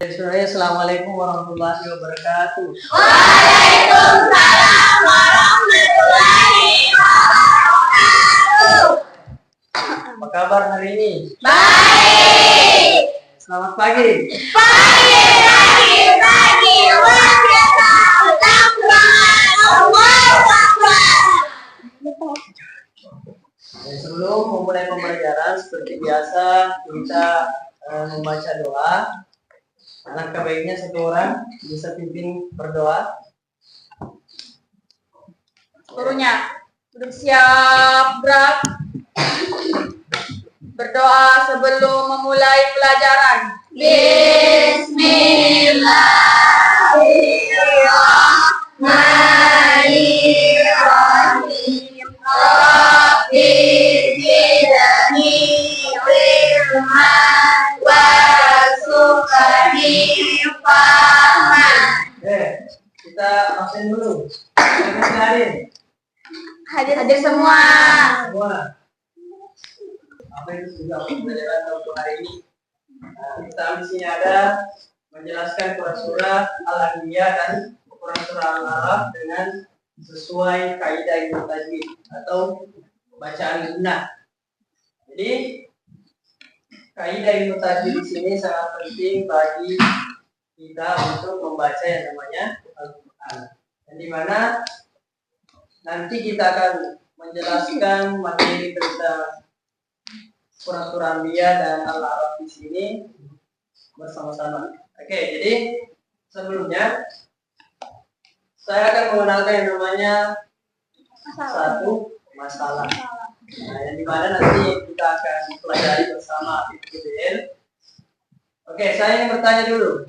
Adik-adik, Assalamualaikum warahmatullahi wabarakatuh. Waalaikumsalam warahmatullahi wabarakatuh. Apa kabar hari ini? Baik. Selamat pagi. Pagi. Luar biasa. Allahu Akbar. Sebelum memulai pembelajaran, seperti biasa kita membaca doa. Alangkah baiknya satu orang bisa pimpin berdoa. Gurunya duduk siap, gerak. Berdoa sebelum memulai pelajaran. Bismillahirrahmanirrahim. Rabbi zidni ilman warzuqni fahman. Kita absen dulu. Jangan cari. Hadir semua. Semua. Apa itu sudah pembelajaran untuk hari ini? Kita di sini ada menjelaskan surah Al-Anbiya dan surah Al-Araf dengan sesuai kaidah ilmu tajwid atau bacaan sunnah. Jadi kaidah ilmu tajwid di sini sangat penting bagi kita untuk membaca yang namanya Al-Quran. Dan di mana nanti kita akan menjelaskan materi tentang surah Anbiya dan Al-Araf di sini bersama-sama. Oke, jadi sebelumnya saya akan mengenalkan yang namanya satu masalah. Nah, yang dimana nanti kita akan pelajari bersama PPDL. Oke, saya ingin bertanya dulu.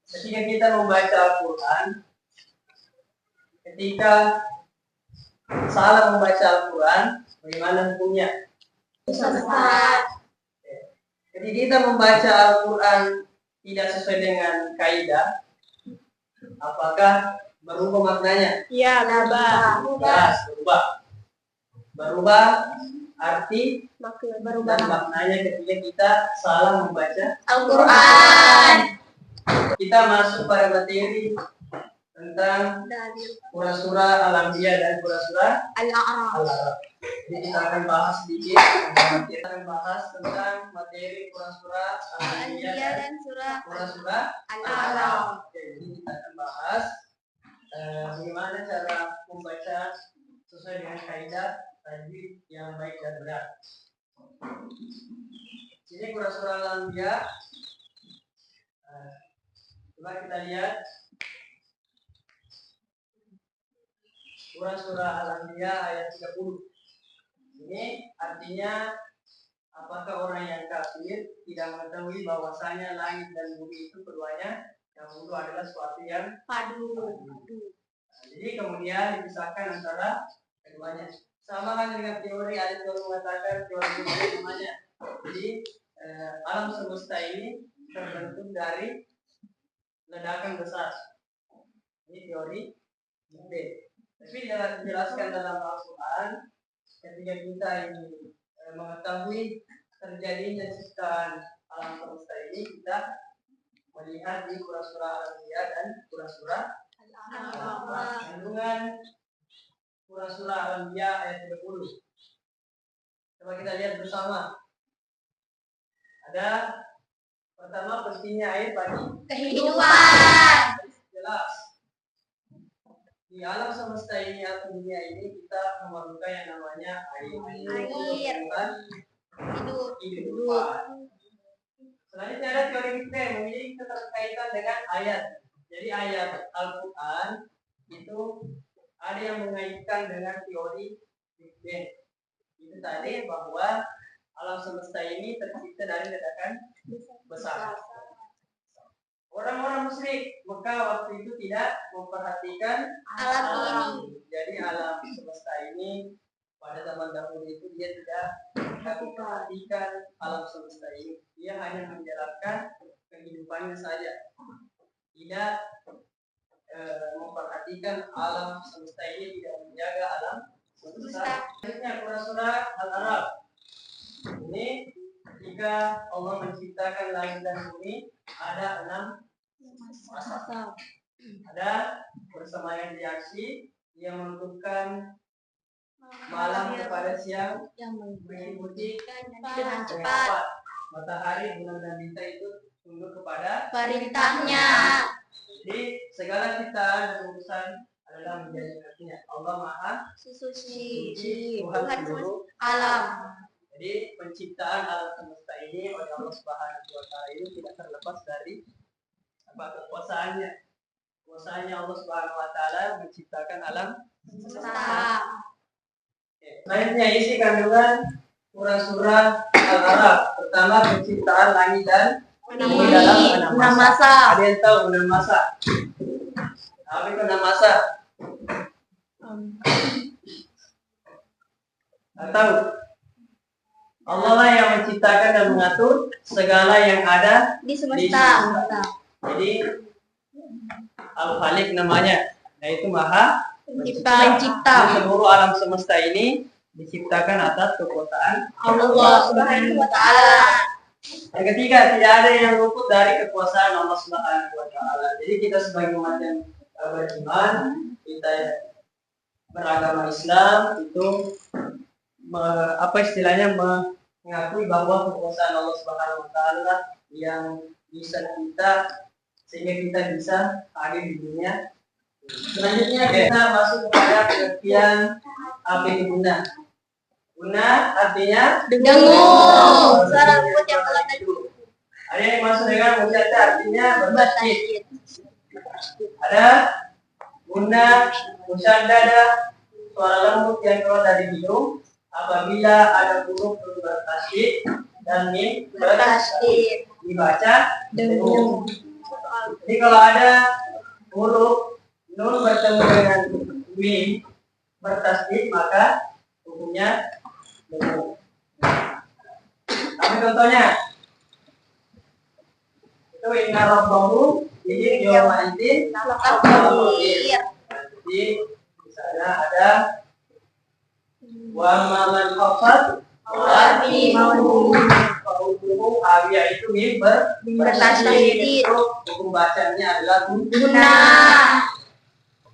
Ketika kita membaca Al-Quran, ketika salah membaca Al-Quran, bagaimana hukumnya? Jadi kita membaca Al-Quran tidak sesuai dengan kaidah, apakah berubah maknanya? Iya, Berubah. Berubah arti berubah. dan maknanya ketika kita salah membaca Al-Quran. Kita masuk pada materi tentang surah Al-Anbiya dan surah Al-Araf. Jadi kita akan bahas sedikit. Kita akan bahas tentang materi surah Al-Anbiya dan surah Al-Araf. Jadi kita akan bahas bagaimana cara membaca sesuai dengan kaidah tajwid yang baik dan benar. Ini surah Al-Anbiya. Coba kita lihat surah Al-Anbiya ayat 30. Ini artinya apakah orang yang kafir tidak mengetahui bahwasanya langit dan bumi itu keduanya yang dulu adalah suatu yang Padu. Jadi kemudian dipisahkan antara keduanya. Sama kan dengan teori ada yang mengatakan teori namanya. Jadi alam semesta ini terbentuk dari ledakan besar. Ini teori B. Tapi dijelaskan dalam Al-Quran ketika kita ini mengetahui terjadinya ciptaan alam semesta ini, kita melihat di surah Al-Anbiya dan surah Al-Araf. Kandungan surah Al-Anbiya ayat 30. Coba kita lihat bersama. Ada pertama pentingnya air bagi Kehidupan. Jelas. Di alam semesta ini atau dunia ini kita memerlukan yang namanya air. Kehidupan. Selanjutnya ada teori Big Bang memiliki keterkaitan dengan ayat. Jadi ayat Al-Quran itu ada yang mengaitkan dengan teori Big Bang. Itu tadi bahwa alam semesta ini tercipta dari ledakan besar. Orang-orang musyrik Mekah waktu itu tidak memperhatikan Alam ini. Jadi alam semesta ini pada zaman dahulu itu dia tidak memperhatikan alam semesta ini. Dia hanya menjalankan kehidupannya saja. Tidak memperhatikan alam semesta ini, tidak menjaga alam semesta. Selanjutnya surah Al-Araf. Ini ketika Allah menciptakan langit dan bumi ada 6 Masa. Ada persamaan reaksi yang menentukan malam kepada siang yang mengikuti dengan cepat matahari, bulan dan bintang itu tunduk kepada. perintahnya. Jadi segala ciptaan dan urusan adalah menjadi artinya Allah Maha Suci Tuhan seluruh alam. Jadi penciptaan alam semesta ini oleh Allah Subhanahu wa taala ini tidak terlepas dari kekuasaannya. Kekuasaannya Allah Subhanahu wa taala menciptakan alam semesta. Selanjutnya isi kandungan surah Al-Araf. Pertama penciptaan langit dan bumi dalam enam masa. Ada yang tahu enam masa? Apa itu enam masa? Tahu? Allah lah yang menciptakan dan mengatur segala yang ada Di semesta. Jadi Al-Khaliq namanya, yaitu Maha Pencipta. Seluruh alam semesta ini diciptakan atas kekuasaan Allah Subhanahu wa taala. Yang ketiga, tidak ada yang luput dari kekuasaan Allah Subhanahu wa taala. Jadi kita sebagai umat yang beriman, kita beragama Islam itu mengakui bahwa kekuasaan Allah Subhanahu wa taala yang bisa kita sehingga kita bisa hadir di dunia. Selanjutnya kita masuk kepada pengertian apa itu guna. Guna artinya Dengung. Suara lembut yang telah tadi. Ada yang masuk dengan musyaddah artinya bertasydid. Ada guna musyaddah suara lembut yang keluar dari hidung apabila ada huruf nun bertasydid dan mim bertasydid dibaca dengung. Jadi kalau ada huruf nun bertemu dengan mim bertasydid maka hukumnya dengung. Tapi contohnya itu inna rabbahu jadi yawma idzin Al-Qadir. Jadi di sana ada wa man khafat Wa bimahu. Hukum awiyah itu mim Bertasydid. Hukum bacanya adalah Guna.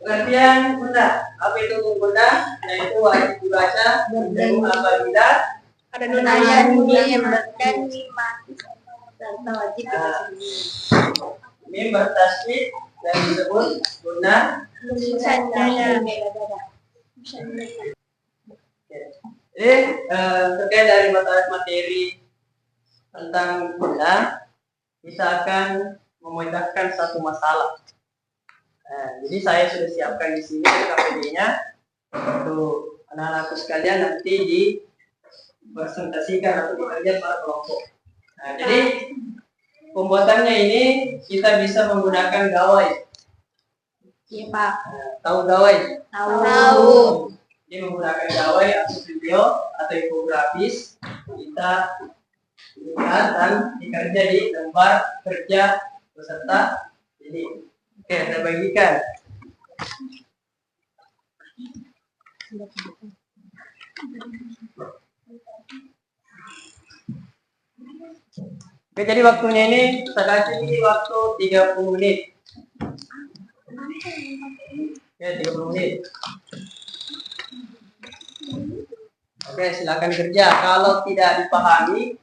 Pengertian guna. Apa itu guna? Yaitu wajib dibaca dengung apabila Ada nun ayat mim dan mimah. Serta wajib mim bertasydid dan disebut guna. Terkait dari materi tentang guna, kita akan memecahkan satu masalah. Jadi saya sudah siapkan di sini KPD-nya untuk anak-anakku sekalian nanti dipresentasikan atau dikerja pada kelompok. Jadi pembuatannya ini kita bisa menggunakan gawai. Iya Pak. Tahu gawai? Tahu. Ini menggunakan gawai atau video atau infografis kita lihat dan dikerja di lembar kerja peserta. Jadi oke, saya bagikan. Oke, jadi waktunya ini saya kasih ini waktu 30 menit. Oke, 30 menit. Oke, silakan kerja. Kalau tidak dipahami,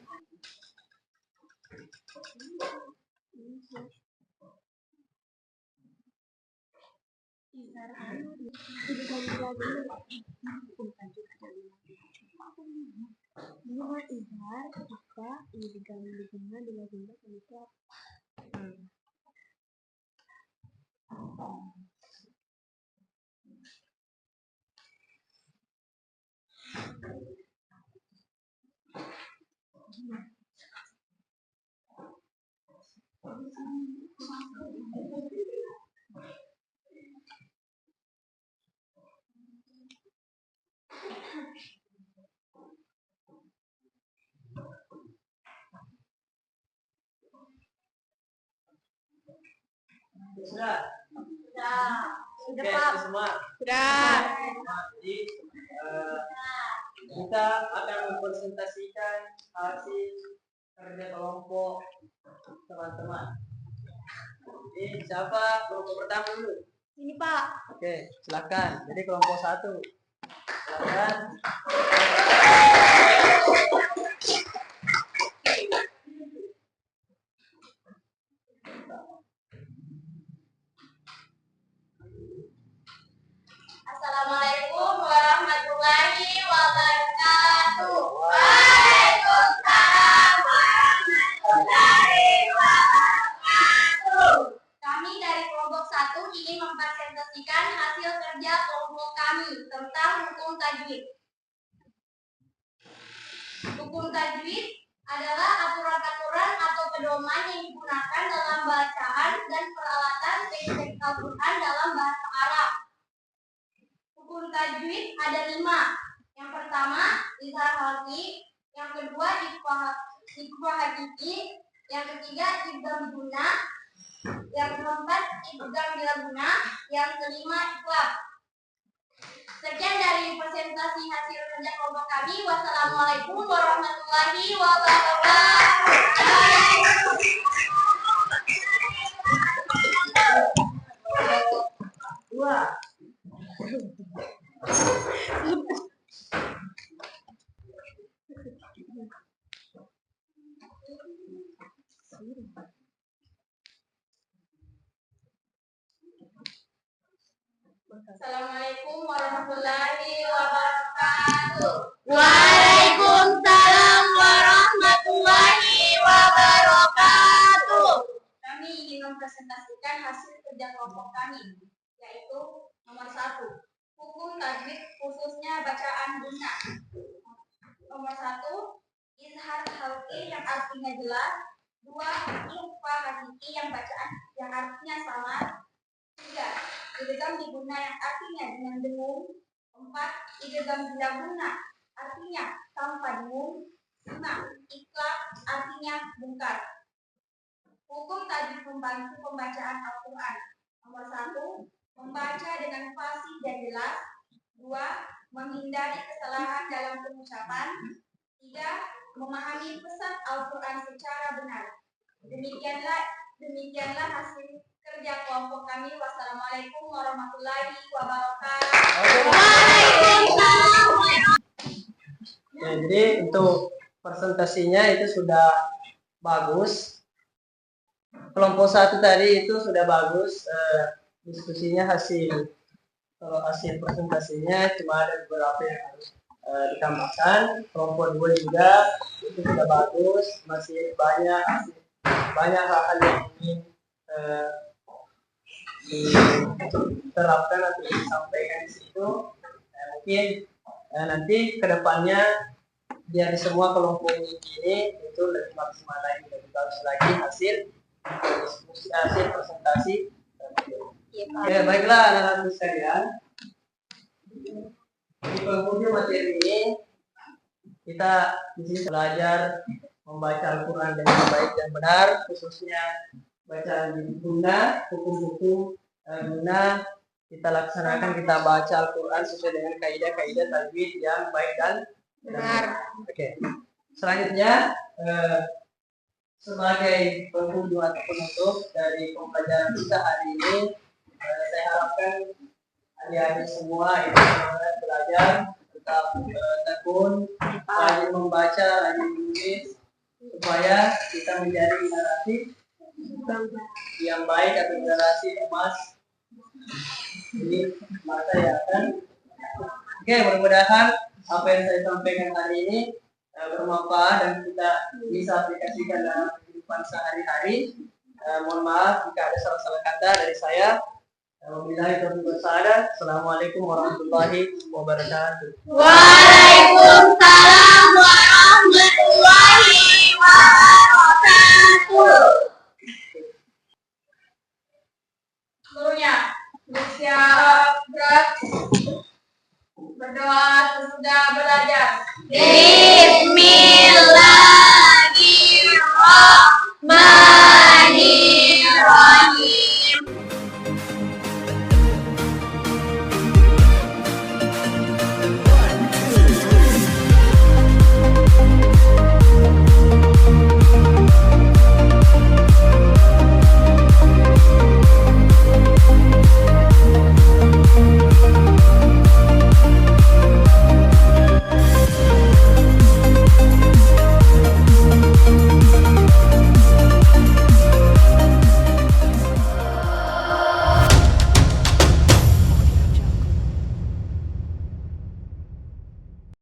sudah. Sudah Oke, Pak. semua. Sudah. Jadi kita akan mempresentasikan hasil kerja kelompok teman-teman. Jadi siapa kelompok pertama dulu? Ini Pak. Oke, silakan. Jadi kelompok 1. Silakan. Assalamualaikum warahmatullahi wabarakatuh. Waalaikumsalam warahmatullahi wabarakatuh. Kami dari kelompok 1 ingin mempresentasikan hasil kerja kelompok kami tentang hukum tajwid. Hukum tajwid adalah aturan-aturan atau pedoman yang digunakan dalam bacaan dan peralatan teks Al-Quran dalam bahasa Arab. Hukum tajwid ada 5. Yang pertama, izhar halqi. Yang kedua, ikhfa hakiki. Yang ketiga, idgham guna. Yang keempat, idgham bila guna. Yang kelima, ikhlas. Sekian dari presentasi hasil kerja kelompok kami. Wassalamualaikum warahmatullahi wabarakatuh. Dua. Assalamualaikum warahmatullahi wabarakatuh. Waalaikumsalam warahmatullahi wabarakatuh. Kami ingin mempresentasikan hasil kerja kelompok kami, yaitu nomor 1, hukum tajwid khususnya bacaan guna. Nomor 1, izhar halqi yang artinya jelas. 2, ikhfa hakiki yang bacaan yang artinya sama. 3, idgham diguna yang artinya dengan dengung. 4, idgham bila guna artinya tanpa dengung. 5, ikhlas artinya bungkar. Hukum tajwid membantu pembacaan Al-Quran. Nomor 1, membaca dengan fasih dan jelas. 2, menghindari kesalahan dalam pengucapan. 3, memahami pesan Al-Quran secara benar. Demikianlah hasil kerja kelompok kami. Wassalamualaikum warahmatullahi wabarakatuh. Ya, jadi untuk presentasinya itu sudah bagus. Kelompok 1 tadi itu sudah bagus. Diskusinya kalau hasil presentasinya cuma ada beberapa yang harus ditambahkan. Kelompok 2 juga itu sudah bagus. Masih banyak hal-hal yang ingin diterapkan atau disampaikan di situ. Mungkin nanti kedepannya biar semua kelompok ini itu lebih maksimal lagi, lebih bagus lagi hasil diskusi, hasil presentasi. Ya, baiklah anak-anak sekalian. Di penghujung materi ini kita di sini belajar membaca Al-Quran dengan baik dan benar, khususnya bacaan guna, hukum-hukum guna. Kita laksanakan, kita baca Al-Quran sesuai dengan kaidah-kaidah tajwid yang baik dan benar. Oke. Selanjutnya sebagai penghujung atau penutup dari pembelajaran kita hari ini, saya harapkan adik-adik semua itu semangat belajar, tetap tekun, rajin membaca, rajin menulis, supaya kita menjadi generasi yang baik atau generasi emas di masa yang akan. Oke, mudah-mudahan apa yang saya sampaikan hari ini bermanfaat dan kita bisa aplikasikan dalam kehidupan sehari-hari. Mohon maaf jika ada salah-salah kata dari saya. Wabillahi taufiq wal hidayah. Assalamualaikum warahmatullahi wabarakatuh. Waalaikumsalam warahmatullahi wabarakatuh. Gurunya, siap gerak. Berdoa sesudah belajar. Bismillahirrahmanirrahim.